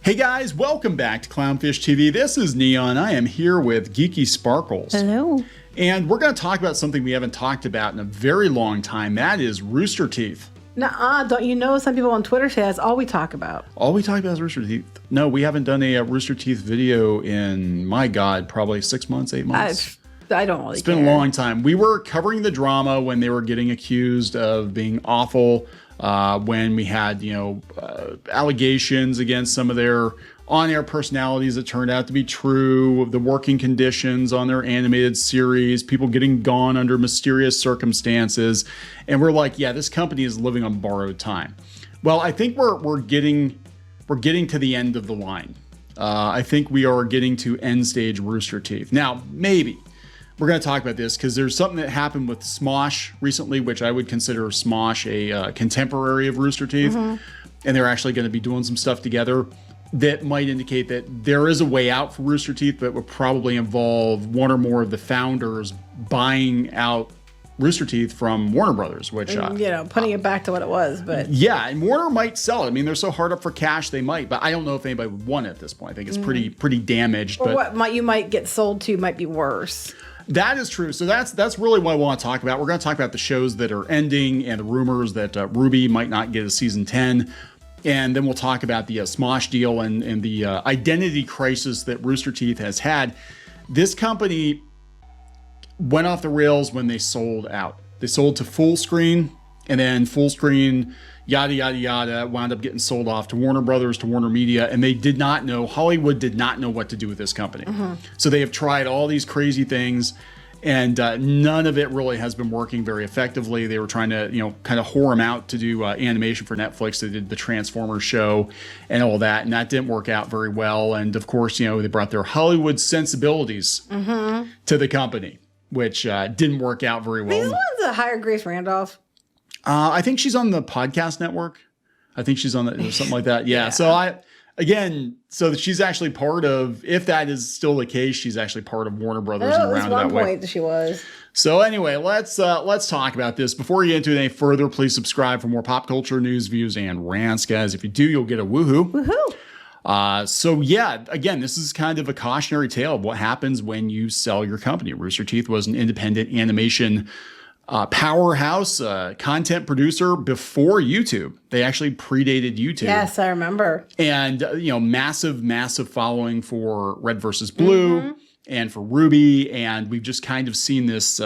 Hey guys, welcome back to Clownfish TV. This is Neon. I am here with Geeky Sparkles. Hello. And we're going to talk about something we haven't talked about in a very long time. That is Rooster Teeth. Nuh-uh, don't you know some people on Twitter say that's all we talk about? All we talk about is Rooster Teeth. No, we haven't done a Rooster Teeth video in, my God, probably 6 months, 8 months. I don't really It's been a long time. We were covering the drama when they were getting accused of being awful, when we had, allegations against some of their on-air personalities that turned out to be true, the working conditions on their animated series, people getting gone under mysterious circumstances. And we're like, yeah, this company is living on borrowed time. Well, I think we're getting to the end of the line. I think we are getting to end stage Rooster Teeth. Now, maybe we're going to talk about this because there's something that happened with Smosh recently, which I would consider Smosh a contemporary of Rooster Teeth. Mm-hmm. And they're actually going to be doing some stuff together that might indicate that there is a way out for Rooster Teeth, but would probably involve one or more of the founders buying out Rooster Teeth from Warner Brothers, which putting it back to what it was. But yeah, and Warner might sell it. I mean, they're so hard up for cash, they might, but I don't know if anybody would want it at this point. I think it's pretty damaged. Or but what you might get sold to might be worse. That is true. So that's really what I want to talk about. We're going to talk about the shows that are ending and the rumors that RWBY might not get a season 10. And then we'll talk about the Smosh deal and the identity crisis that Rooster Teeth has had. This company went off the rails when they sold out. They sold to Full Screen, and then Full Screen, yada, yada, yada, wound up getting sold off to Warner Brothers, to Warner Media, and they did not know, Hollywood did not know what to do with this company. Mm-hmm. So they have tried all these crazy things, and none of it really has been working very effectively. They were trying to, kind of whore them out to do animation for Netflix. They did the Transformers show and all that, and that didn't work out very well. And of course, they brought their Hollywood sensibilities to the company, which didn't work out very well. These ones that hired Grace Randolph. I think she's on the podcast network. I think she's on something like that. Yeah. So she's actually part of, if that is still the case, she's actually part of Warner Brothers in a roundabout way. At one point she was. So anyway, let's talk about this. Before we get into it any further, please subscribe for more pop culture news, views, and rants, guys. If you do, you'll get a woohoo. Woohoo. So yeah, again, this is kind of a cautionary tale of what happens when you sell your company. Rooster Teeth was an independent animation powerhouse, content producer before YouTube. They actually predated YouTube. Yes, I remember. And, massive following for Red versus Blue and for RWBY. And we've just kind of seen this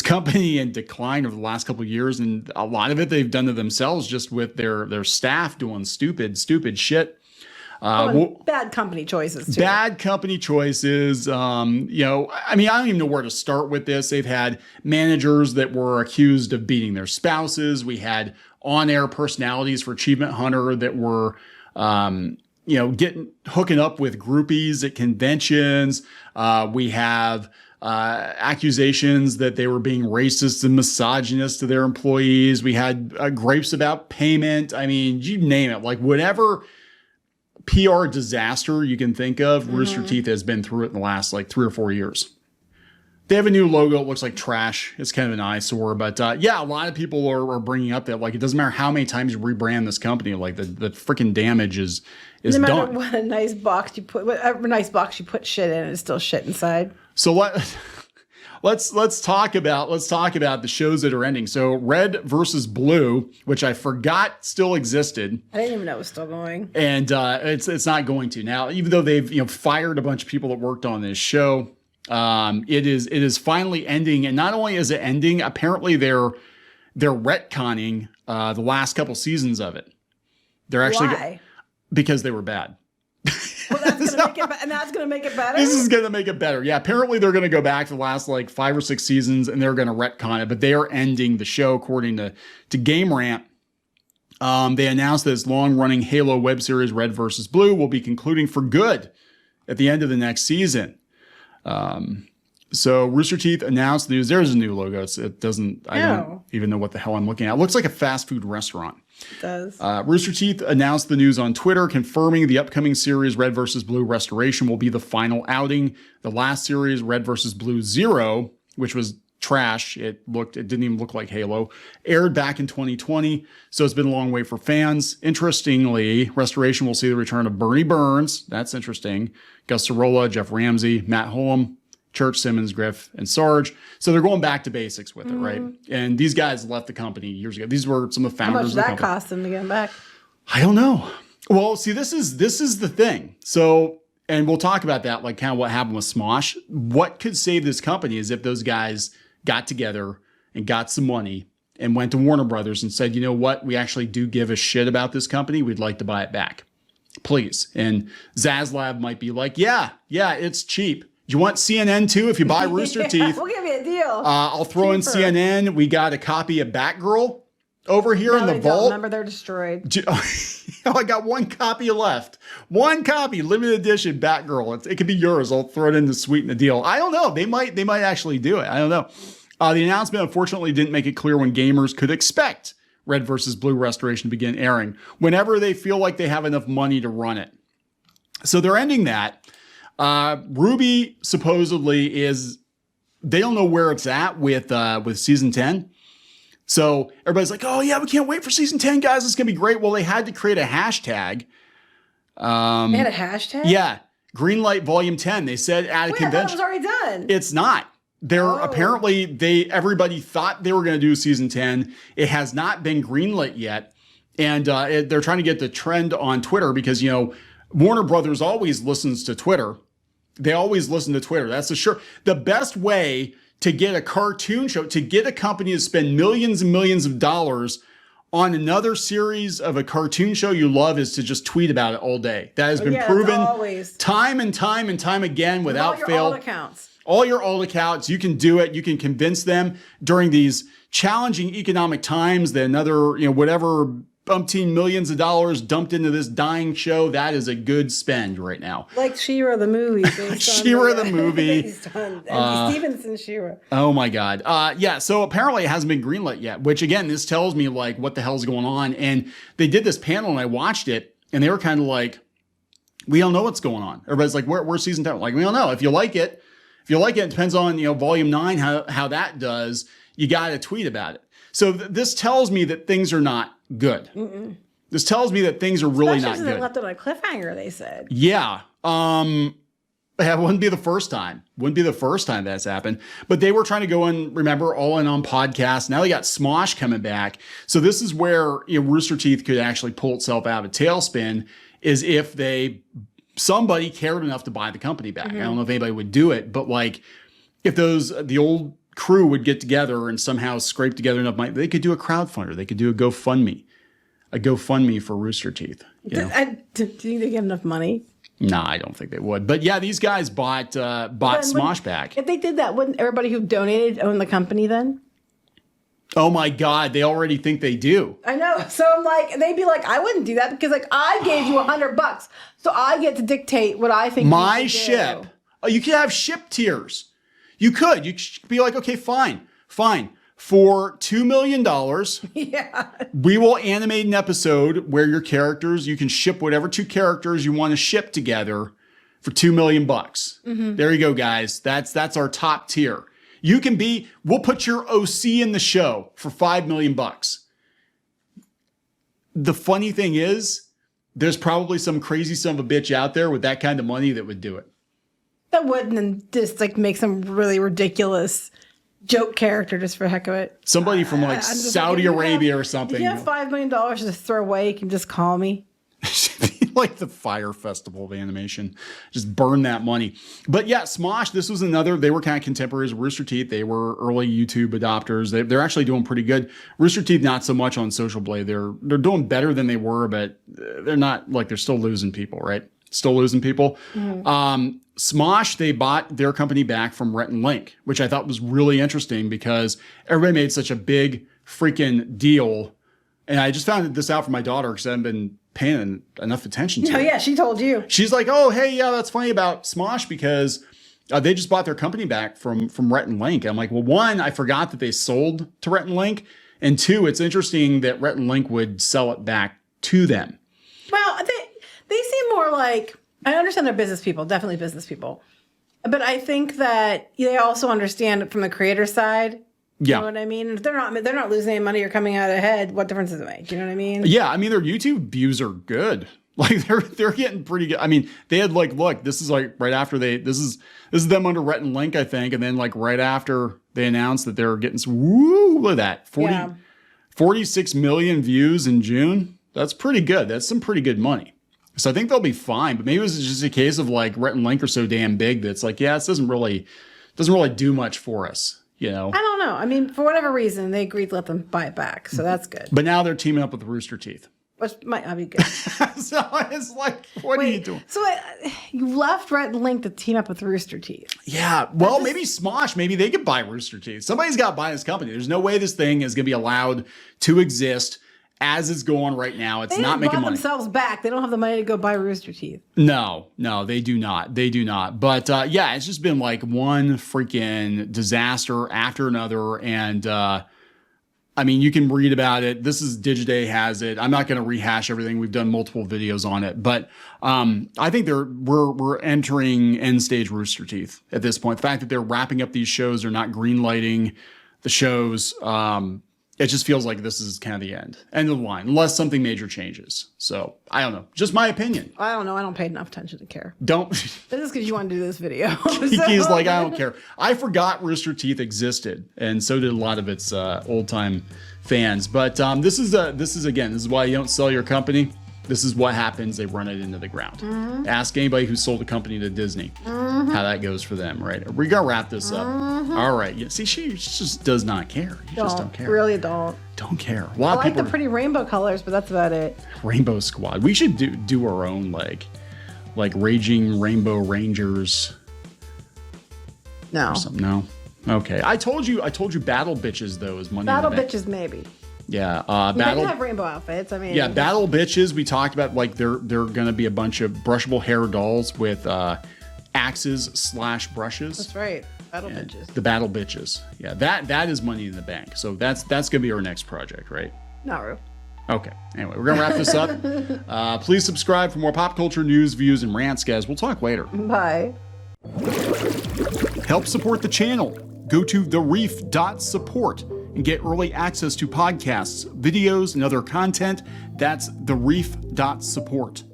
company in decline over the last couple of years. And a lot of it they've done to themselves just with their staff doing stupid shit. Bad company choices, too. Bad company choices. I don't even know where to start with this. They've had managers that were accused of beating their spouses. We had on-air personalities for Achievement Hunter that were, hooking up with groupies at conventions. We have accusations that they were being racist and misogynist to their employees. We had gripes about payment. I mean, you name it. Like whatever PR disaster you can think of, Rooster Teeth has been through it in the last 3 or 4 years. They have a new logo. It looks like trash. It's kind of an eyesore, but a lot of people are bringing up that it doesn't matter how many times you rebrand this company, the freaking damage is no done. matter what a nice box you put, whatever nice box you put shit in, it's still shit inside. So let's talk about the shows that are ending. So Red versus Blue, which I forgot still existed. I didn't even know it was still going. And it's not going to now, even though they've fired a bunch of people that worked on this show. It is finally ending, and not only is it ending, apparently they're retconning the last couple seasons of it. They're actually Why? Because they were bad. Well, that's gonna make it better. This is gonna make it better. Yeah, apparently they're gonna go back to the last 5 or 6 seasons, and they're gonna retcon it. But they are ending the show, according to Game Rant. They announced that its long-running Halo web series Red vs. Blue will be concluding for good at the end of the next season. So Rooster Teeth announced news. There's a new logo. It doesn't. I don't even know what the hell I'm looking at. It looks like a fast food restaurant. It does. Rooster Teeth announced the news on Twitter, confirming the upcoming series Red vs. Blue Restoration will be the final outing. The last series, Red vs. Blue Zero, which was trash. It didn't even look like Halo. Aired back in 2020, so it's been a long wait for fans. Interestingly, restoration will see the return of Bernie Burns. That's interesting. Gus Sorolla, Jeff Ramsey, Matt Hullum, Church, Simmons, Griff, and Sarge. So they're going back to basics with it, right? And these guys left the company years ago. These were some of the founders. How much of did the that company. cost them to get them back? I don't know. Well, see, this is the thing. So, and we'll talk about that, like kind of what happened with Smosh. What could save this company is if those guys got together and got some money and went to Warner Brothers and said, you know what, we actually do give a shit about this company. We'd like to buy it back, please. And Zaslav might be like, yeah, it's cheap. You want CNN too? If you buy Rooster Teeth, we'll give you a deal. I'll throw in CNN. We got a copy of Batgirl over here in the vault. Remember, they're destroyed. I got one copy left. One copy, limited edition Batgirl. It could be yours. I'll throw it in to sweeten the deal. I don't know. They might actually do it. I don't know. The announcement unfortunately didn't make it clear when gamers could expect Red vs. Blue Restoration to begin airing. Whenever they feel like they have enough money to run it. So they're ending that. RWBY supposedly they don't know where it's at with season 10. So everybody's like, oh yeah, we can't wait for season 10, guys. It's going to be great. Well, they had to create a hashtag. They had a hashtag? Yeah. Greenlight Volume 10. They said at a convention. I thought it was already done. It's not. Apparently everybody thought they were going to do season 10. It has not been greenlit yet. And they're trying to get the trend on Twitter because, Warner Brothers always listens to Twitter. They always listen to Twitter. That's the best way to get a cartoon show, to get a company to spend millions and millions of dollars on another series of a cartoon show you love is to just tweet about it all day. That has been proven time and time and time again without fail. All your alt accounts. All your alt accounts, you can do it. You can convince them during these challenging economic times that another, whatever umpteen millions of dollars dumped into this dying show, that is a good spend right now. Like She-Ra the movie. She-Ra the movie. Based on Andy Stevenson She-Ra. Oh my God. So apparently it hasn't been greenlit yet, which again, this tells me like what the hell's going on. And they did this panel and I watched it and they were kind of like, we don't know what's going on. Everybody's like, where's season 10? Like, we don't know. If you like it, it depends on, volume 9, how that does. You got to tweet about it. So this tells me that things are not good. Mm-mm. This tells me that things are really not good. They left it on a cliffhanger, they said. Yeah. It wouldn't be the first time. Wouldn't be the first time that's happened. But they were trying to go in, remember, all in on podcasts. Now they got Smosh coming back. So this is where Rooster Teeth could actually pull itself out of a tailspin, is if somebody cared enough to buy the company back. Mm-hmm. I don't know if anybody would do it, but like if the old crew would get together and somehow scrape together enough money, they could do a crowdfunder. They could do a GoFundMe for Rooster Teeth. Do you think they get enough money? No, I don't think they would. But yeah, these guys bought Smosh back. If they did that, wouldn't everybody who donated own the company then? Oh my God, they already think they do. I know. So I'm like, they'd be like, I wouldn't do that because like I gave you $100, so I get to dictate what I think. My ship. Oh, you could have ship tiers. You could be like, okay, fine. For $2 million, we will animate an episode where your characters, you can ship whatever 2 characters you want to ship together for $2 million. Mm-hmm. There you go, guys. That's our top tier. We'll put your OC in the show for $5 million. The funny thing is, there's probably some crazy son of a bitch out there with that kind of money that would do it. That wouldn't just like make some really ridiculous joke character just for the heck of it. Somebody from like Saudi Arabia or something. If you have $5 million to throw away, you can just call me. Like the Fire Festival of animation. Just burn that money. But yeah, Smosh, this was they were kind of contemporaries of Rooster Teeth. They were early YouTube adopters. They're actually doing pretty good. Rooster Teeth, not so much on Social Blade. They're doing better than they were, but they're not like, they're still losing people, right? Still losing people. Mm-hmm. Smosh, they bought their company back from Rhett and Link, which I thought was really interesting because everybody made such a big freaking deal. And I just found this out for my daughter because I haven't been paying enough attention to it. Oh, yeah, she told you. She's like, oh, hey, yeah, that's funny about Smosh because they just bought their company back from Rhett and Link. I'm like, well, 1, I forgot that they sold to Rhett and Link. And 2, it's interesting that Rhett and Link would sell it back to them. Well, they seem more like, I understand they're business people, definitely business people. But I think that they also understand it from the creator side. Yeah. You know what I mean? If they're not losing any money or coming out ahead, what difference does it make? You know what I mean? Yeah, I mean their YouTube views are good. Like they're getting pretty good. I mean, they had like, look, this is like right after this is them under Rhett and Link, I think, and then like right after they announced that they're getting look at that 46 million views in June. That's pretty good. That's some pretty good money. So I think they'll be fine. But maybe it was just a case of like Rhett and Link are so damn big that it's like, yeah, this doesn't really do much for us. You know, I don't know. I mean, for whatever reason, they agreed to let them buy it back, so that's good. But now they're teaming up with Rooster Teeth, which might not be good. So it's like, what are you doing? So you left Rhett and Link to team up with Rooster Teeth. Yeah, well, maybe Smosh, maybe they could buy Rooster Teeth. Somebody's got to buy this company. There's no way this thing is going to be allowed to exist as it's going right now. It's not making money. They themselves back. They don't have the money to go buy Rooster Teeth. No, they do not. They do not. But yeah, it's just been like one freaking disaster after another. And I mean, you can read about it. This is Digiday has it. I'm not going to rehash everything. We've done multiple videos on it. But I think we're entering end stage Rooster Teeth at this point. The fact that they're wrapping up these shows, they're not greenlighting the shows. It just feels like this is kind of the end of the line, unless something major changes. So I don't know. Just my opinion. I don't know. I don't pay enough attention to care. Don't. This is because you want to do this video. He's like, I don't care. I forgot Rooster Teeth existed, and so did a lot of its old time fans. But this is why you don't sell your company. This is what happens. They run it into the ground. Mm-hmm. Ask anybody who sold a company to Disney how that goes for them, right? We got to wrap this up. All right. Yeah, see, she just does not care. You just don't care. Really don't. Don't care. A I lot of like people the pretty rainbow colors, but that's about it. Rainbow Squad. We should do our own like Raging Rainbow Rangers. No. No. Okay. I told you Battle Bitches though is money. Battle Bitches maybe. Yeah, they can have rainbow outfits. I mean, yeah, Battle Bitches. We talked about like they're gonna be a bunch of brushable hair dolls with axes / brushes. That's right, Battle Bitches. The Battle Bitches. Yeah, that is money in the bank. So that's gonna be our next project, right? Not real. Okay. Anyway, we're gonna wrap this up. Please subscribe for more pop culture news, views, and rants, guys. We'll talk later. Bye. Help support the channel. Go to thereef.support and get early access to podcasts, videos, and other content. That's thereef.support.